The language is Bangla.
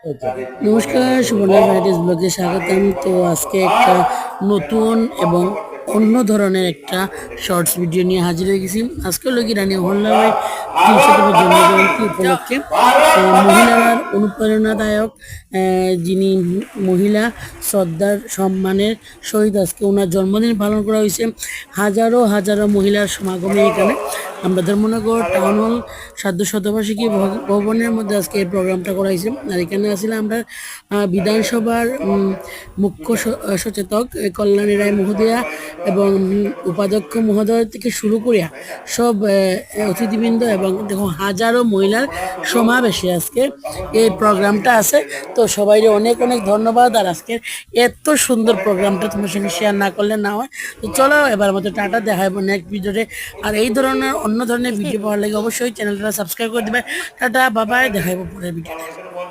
নমস্কার, সুবর্ণা ভ্যারাইটিস ব্লগে স্বাগতম। তো আজকে একটা নতুন এবং অন্য ধরনের একটা শর্টস ভিডিও নিয়ে হাজির হয়ে গেছি। আজকে হলো কি রানী অহল্যাবাই ৩০০তম জন্মজয়ন্তী উপলক্ষে মহিলার অনুপ্রেরণাদায়ক যিনি মহিলা শ্রদ্ধার সম্মানের সহিত আজকে ওনার জন্মদিন পালন করা হয়েছে। হাজারো হাজারো মহিলার সমাগমে এখানে আমরা ধর্মনগর টাউন হল সাধ্য শতবার্ষিকী ভবনের মধ্যে আজকে এই প্রোগ্রামটা করাইছে। আর এখানে আসলে আমরা বিধানসভার মুখ্য সচেতক কল্যাণী রায় মহোদয়া এবং উপাধ্যক্ষ মহোদয় থেকে শুরু করিয়া সব অতিথিবৃন্দ এবং দেখুন হাজারো মহিলার সমাবেশে আজকে এই প্রোগ্রামটা আছে। তো সবাই অনেক অনেক ধন্যবাদ। আর আজকের এত সুন্দর প্রোগ্রামটা তোমার সঙ্গে শেয়ার না করলে না হয়। তো চলো এবার মতো টাটা, দেখা হবে নেক্সট ভিডিওতে। আর এই ধরনের অন্য ধরনের ভিডিও পাওয়ার লাগে অবশ্যই চ্যানেলটা সাবস্ক্রাইব করে দেবে। টাটা, বাবাই, দেখা হবে পরের ভিডিওতে।